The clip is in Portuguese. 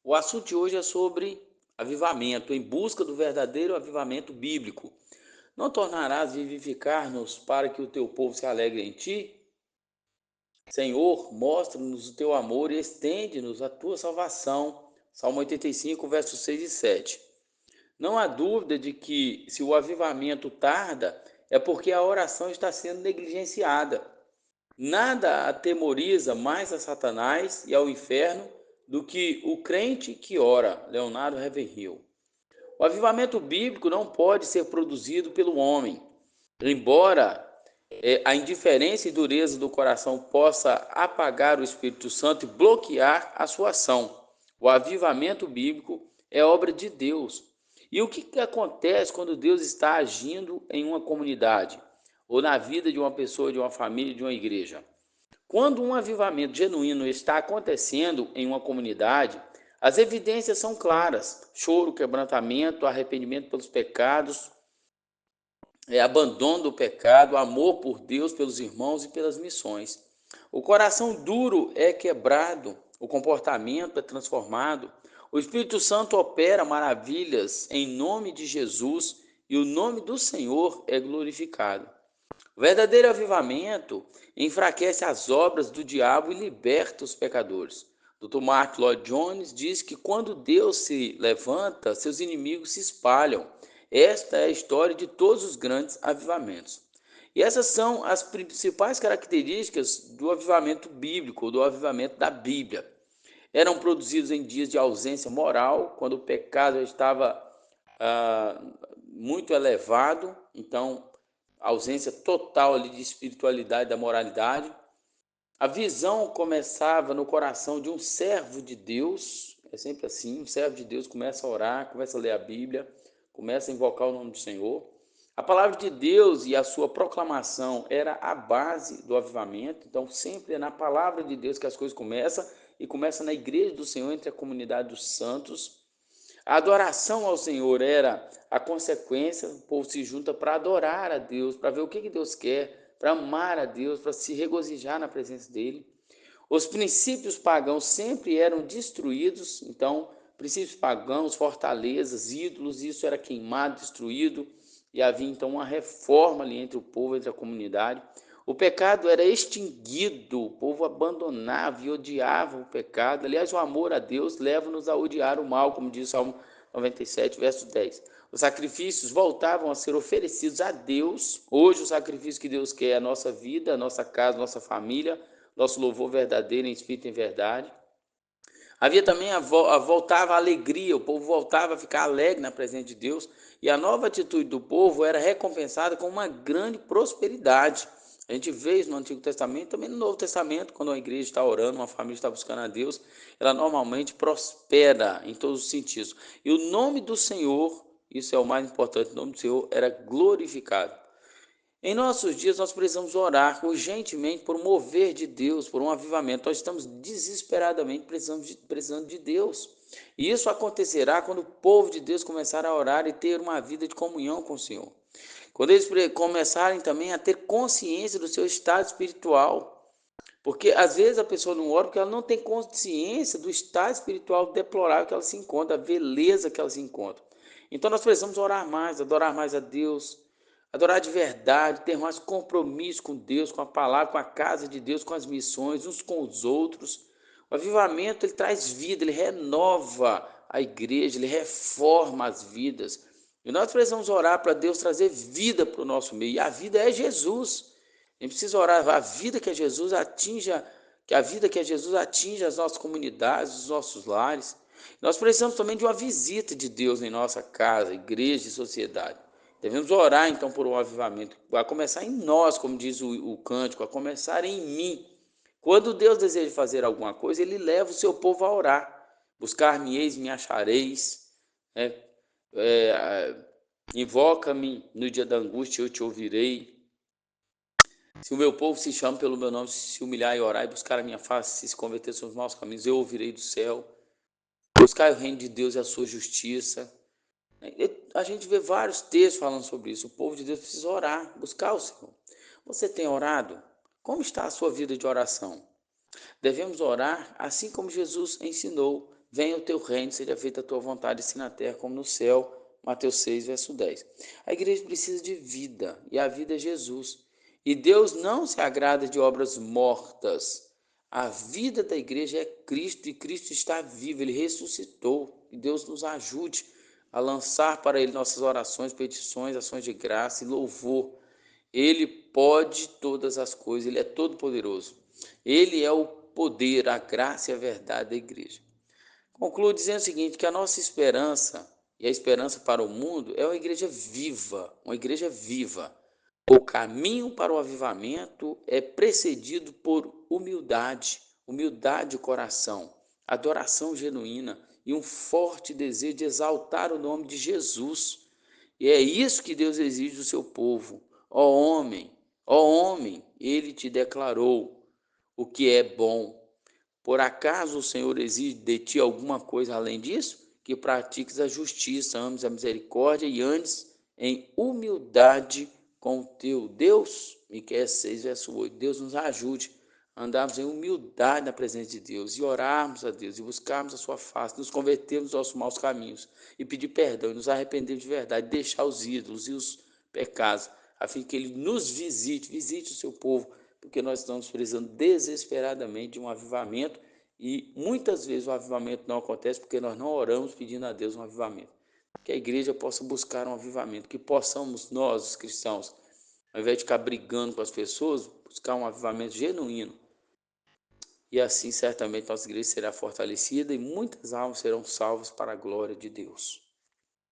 O assunto de hoje é sobre avivamento, em busca do verdadeiro avivamento bíblico. Não tornarás vivificar-nos para que o teu povo se alegre em ti? Senhor, mostra-nos o teu amor e estende-nos a tua salvação. Salmo 85, versos 6 e 7. Não há dúvida de que, se o avivamento tarda, é porque a oração está sendo negligenciada. Nada atemoriza mais a Satanás e ao inferno do que o crente que ora. Leonardo Ravenhill. O avivamento bíblico não pode ser produzido pelo homem. Embora a indiferença e dureza do coração possa apagar o Espírito Santo e bloquear a sua ação, o avivamento bíblico é obra de Deus. E o que acontece quando Deus está agindo em uma comunidade, ou na vida de uma pessoa, de uma família, de uma igreja? Quando um avivamento genuíno está acontecendo em uma comunidade, as evidências são claras: choro, quebrantamento, arrependimento pelos pecados, abandono do pecado, amor por Deus, pelos irmãos e pelas missões. O coração duro é quebrado, o comportamento é transformado, o Espírito Santo opera maravilhas em nome de Jesus e o nome do Senhor é glorificado. O verdadeiro avivamento enfraquece as obras do diabo e liberta os pecadores. Dr. Mark Lloyd Jones diz que quando Deus se levanta, seus inimigos se espalham. Esta é a história de todos os grandes avivamentos. E essas são as principais características do avivamento bíblico, do avivamento da Bíblia. Eram produzidos em dias de ausência moral, quando o pecado estava muito elevado, então ausência total ali de espiritualidade, da moralidade. A visão começava no coração de um servo de Deus, é sempre assim, um servo de Deus começa a orar, começa a ler a Bíblia, começa a invocar o nome do Senhor. A palavra de Deus e a sua proclamação era a base do avivamento, então sempre é na palavra de Deus que as coisas começam, e começa na igreja do Senhor, entre a comunidade dos santos. A adoração ao Senhor era a consequência, o povo se junta para adorar a Deus, para ver o que Deus quer, para amar a Deus, para se regozijar na presença dele. Os princípios pagãos sempre eram destruídos, então, princípios pagãos, fortalezas, ídolos, isso era queimado, destruído, e havia então uma reforma ali entre o povo, entre a comunidade. O pecado era extinguido, o povo abandonava e odiava o pecado. Aliás, o amor a Deus leva-nos a odiar o mal, como diz o Salmo 97, verso 10. Os sacrifícios voltavam a ser oferecidos a Deus. Hoje, o sacrifício que Deus quer é a nossa vida, a nossa casa, a nossa família, nosso louvor verdadeiro em espírito e em verdade. Havia também voltava a alegria, o povo voltava a ficar alegre na presença de Deus, e a nova atitude do povo era recompensada com uma grande prosperidade. A gente vê isso no Antigo Testamento, também no Novo Testamento, quando uma igreja está orando, uma família está buscando a Deus, ela normalmente prospera em todos os sentidos. E o nome do Senhor, isso é o mais importante, o nome do Senhor era glorificado. Em nossos dias, nós precisamos orar urgentemente por um mover de Deus, por um avivamento. Nós estamos desesperadamente precisando de Deus. E isso acontecerá quando o povo de Deus começar a orar e ter uma vida de comunhão com o Senhor. Quando eles começarem também a ter consciência do seu estado espiritual. Porque às vezes a pessoa não ora porque ela não tem consciência do estado espiritual deplorável que ela se encontra, a beleza que ela se encontra. Então nós precisamos orar mais, adorar mais a Deus, adorar de verdade, ter mais compromisso com Deus, com a palavra, com a casa de Deus, com as missões, uns com os outros. O avivamento, ele traz vida, ele renova a igreja, ele reforma as vidas. E nós precisamos orar para Deus trazer vida para o nosso meio. E a vida é Jesus. A gente precisa orar a vida que é Jesus atinja, que a vida que é Jesus atinja as nossas comunidades, os nossos lares. Nós precisamos também de uma visita de Deus em nossa casa, igreja e sociedade. Devemos orar então por um avivamento, a começar em nós, como diz o cântico, a começar em mim. Quando Deus deseja fazer alguma coisa, Ele leva o seu povo a orar. Buscar-me-eis, me achareis. Né? Invoca-me no dia da angústia, eu te ouvirei. Se o meu povo se chama pelo meu nome, se humilhar e orar e buscar a minha face, se converter sobre os maus caminhos, eu ouvirei do céu. Buscar o reino de Deus e a sua justiça. A gente vê vários textos falando sobre isso. O povo de Deus precisa orar, buscar o Senhor. Você tem orado? Como está a sua vida de oração? Devemos orar assim como Jesus ensinou. venha o teu reino, seja feita a tua vontade, assim na terra como no céu. Mateus 6, verso 10. A igreja precisa de vida, e a vida é Jesus. E Deus não se agrada de obras mortas. A vida da igreja é Cristo, e Cristo está vivo, Ele ressuscitou. E Deus nos ajude a lançar para Ele nossas orações, petições, ações de graça e louvor. Ele pode todas as coisas, Ele é todo poderoso. Ele é o poder, a graça e a verdade da igreja. Concluo dizendo o seguinte, que a nossa esperança e a esperança para o mundo é uma igreja viva, uma igreja viva. O caminho para o avivamento é precedido por humildade, humildade de coração, adoração genuína e um forte desejo de exaltar o nome de Jesus. E é isso que Deus exige do seu povo. Ó homem, ele te declarou o que é bom. Por acaso o Senhor exige de ti alguma coisa além disso? Que pratiques a justiça, ames a misericórdia e andes em humildade com o teu Deus. Miqueias 6, verso 8. Deus nos ajude a andarmos em humildade na presença de Deus e orarmos a Deus e buscarmos a sua face, nos convertermos dos nossos maus caminhos e pedir perdão e nos arrependermos de verdade, deixar os ídolos e os pecados, a fim que Ele nos visite o seu povo, porque nós estamos precisando desesperadamente de um avivamento e muitas vezes o avivamento não acontece porque nós não oramos pedindo a Deus um avivamento. Que a igreja possa buscar um avivamento, que possamos nós, os cristãos, ao invés de ficar brigando com as pessoas, buscar um avivamento genuíno. E assim certamente nossa igreja será fortalecida e muitas almas serão salvas para a glória de Deus.